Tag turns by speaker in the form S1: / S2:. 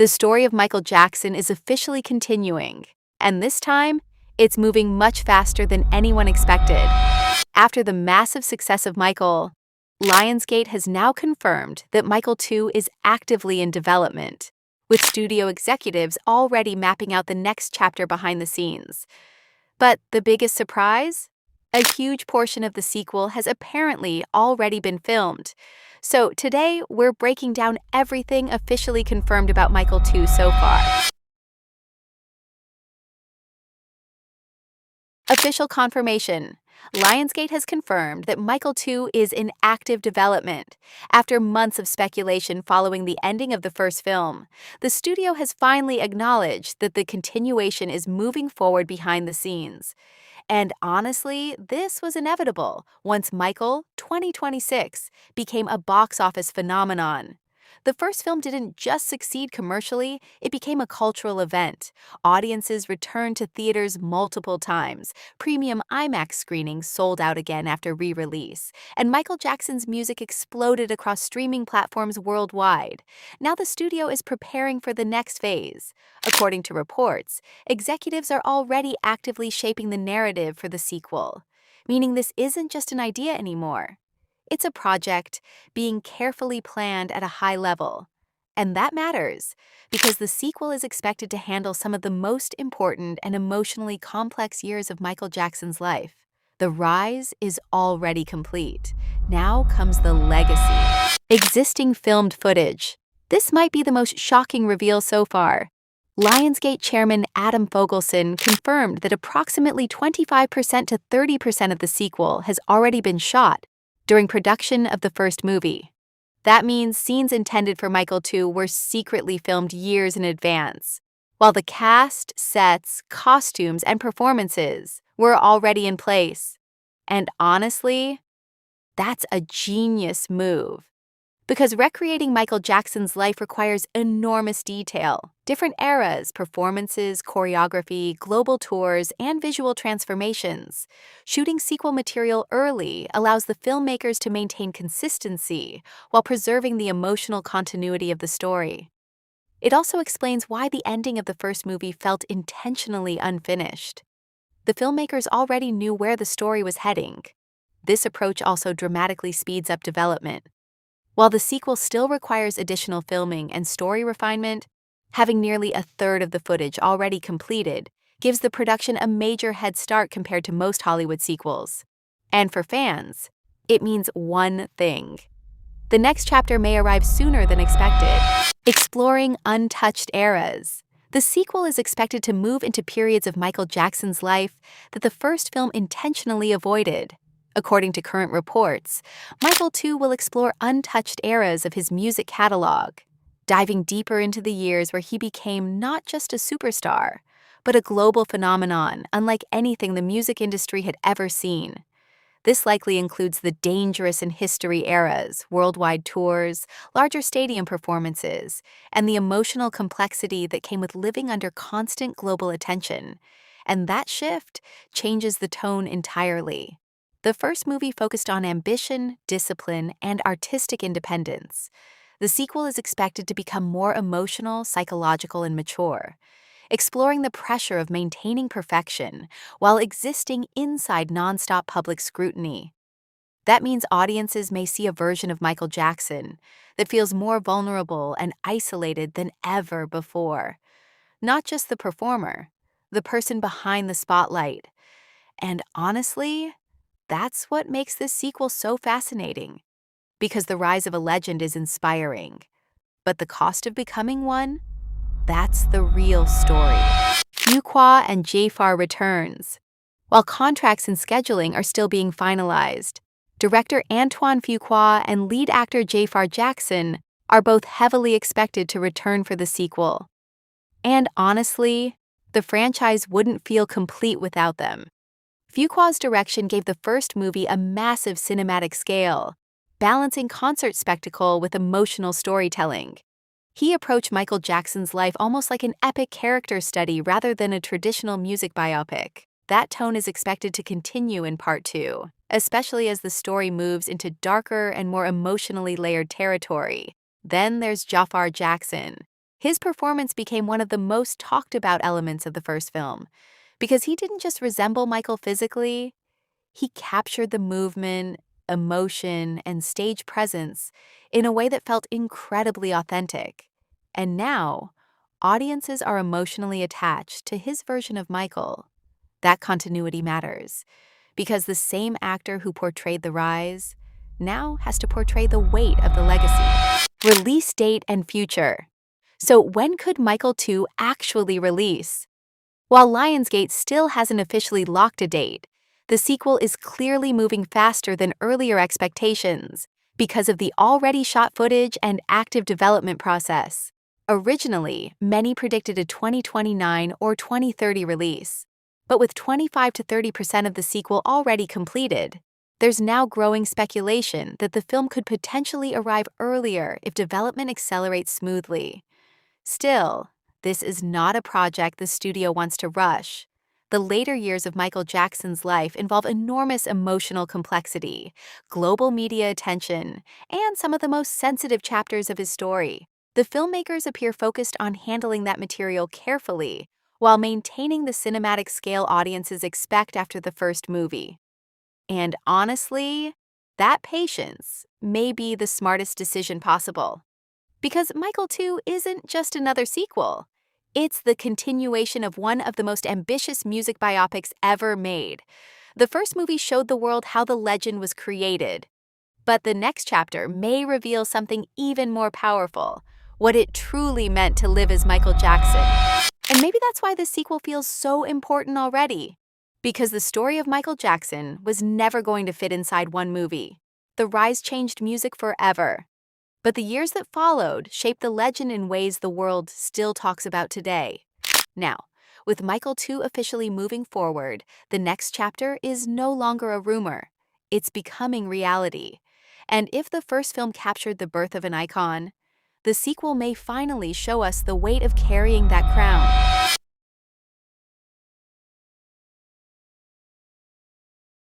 S1: The story of Michael Jackson is officially continuing, and this time, it's moving much faster than anyone expected. After the massive success of Michael, Lionsgate has now confirmed that Michael 2 is actively in development, with studio executives already mapping out the next chapter behind the scenes. But the biggest surprise? A huge portion of the sequel has apparently already been filmed. So today, we're breaking down everything officially confirmed about Michael 2 so far. Official confirmation. Lionsgate has confirmed that Michael 2 is in active development. After months of speculation following the ending of the first film, the studio has finally acknowledged that the continuation is moving forward behind the scenes. And honestly, this was inevitable once Michael 2026 became a box office phenomenon. The first film didn't just succeed commercially, it became a cultural event. Audiences returned to theaters multiple times. Premium IMAX screenings sold out again after re-release. And Michael Jackson's music exploded across streaming platforms worldwide. Now the studio is preparing for the next phase. According to reports, executives are already actively shaping the narrative for the sequel, meaning this isn't just an idea anymore. It's a project being carefully planned at a high level. And that matters, because the sequel is expected to handle some of the most important and emotionally complex years of Michael Jackson's life. The rise is already complete. Now comes the legacy. Existing filmed footage. This might be the most shocking reveal so far. Lionsgate chairman Adam Fogelson confirmed that approximately 25% to 30% of the sequel has already been shot during production of the first movie. That means scenes intended for Michael 2 were secretly filmed years in advance, while the cast, sets, costumes, and performances were already in place. And honestly, that's a genius move. Because recreating Michael Jackson's life requires enormous detail. Different eras, performances, choreography, global tours, and visual transformations. Shooting sequel material early allows the filmmakers to maintain consistency while preserving the emotional continuity of the story. It also explains why the ending of the first movie felt intentionally unfinished. The filmmakers already knew where the story was heading. This approach also dramatically speeds up development. While the sequel still requires additional filming and story refinement, having nearly a third of the footage already completed gives the production a major head start compared to most Hollywood sequels. And for fans, it means one thing. The next chapter may arrive sooner than expected. Exploring untouched eras. The sequel is expected to move into periods of Michael Jackson's life that the first film intentionally avoided. According to current reports, Michael 2 will explore untouched eras of his music catalog, diving deeper into the years where he became not just a superstar, but a global phenomenon unlike anything the music industry had ever seen. This likely includes the dangerous in history eras, worldwide tours, larger stadium performances, and the emotional complexity that came with living under constant global attention. And that shift changes the tone entirely. The first movie focused on ambition, discipline, and artistic independence. The sequel is expected to become more emotional, psychological, and mature, exploring the pressure of maintaining perfection while existing inside nonstop public scrutiny. That means audiences may see a version of Michael Jackson that feels more vulnerable and isolated than ever before. Not just the performer, the person behind the spotlight. And honestly, that's what makes this sequel so fascinating, because the rise of a legend is inspiring. But the cost of becoming one? That's the real story. Fuqua and Jaafar returns. While contracts and scheduling are still being finalized, director Antoine Fuqua and lead actor Jaafar Jackson are both heavily expected to return for the sequel. And honestly, the franchise wouldn't feel complete without them. Fuqua's direction gave the first movie a massive cinematic scale, balancing concert spectacle with emotional storytelling. He approached Michael Jackson's life almost like an epic character study rather than a traditional music biopic. That tone is expected to continue in Part 2, especially as the story moves into darker and more emotionally layered territory. Then there's Jaafar Jackson, His performance became one of the most talked about elements of the first film, because he didn't just resemble Michael physically, he captured the movement, emotion, and stage presence in a way that felt incredibly authentic. And now, audiences are emotionally attached to his version of Michael. That continuity matters, because the same actor who portrayed the rise now has to portray the weight of the legacy. Release date and future. So when could Michael 2 actually release? While Lionsgate still hasn't officially locked a date, the sequel is clearly moving faster than earlier expectations because of the already shot footage and active development process. Originally, many predicted a 2029 or 2030 release, but with 25 to 30% of the sequel already completed, there's now growing speculation that the film could potentially arrive earlier if development accelerates smoothly. Still, this is not a project the studio wants to rush. The later years of Michael Jackson's life involve enormous emotional complexity, global media attention, and some of the most sensitive chapters of his story. The filmmakers appear focused on handling that material carefully, while maintaining the cinematic scale audiences expect after the first movie. And honestly, that patience may be the smartest decision possible. Because Michael 2 isn't just another sequel. It's the continuation of one of the most ambitious music biopics ever made. The first movie showed the world how the legend was created. But the next chapter may reveal something even more powerful, what it truly meant to live as Michael Jackson. And maybe that's why this sequel feels so important already. Because the story of Michael Jackson was never going to fit inside one movie. The rise changed music forever. But the years that followed shaped the legend in ways the world still talks about today. Now, with Michael 2 officially moving forward, the next chapter is no longer a rumor. It's becoming reality. And if the first film captured the birth of an icon, the sequel may finally show us the weight of carrying that crown.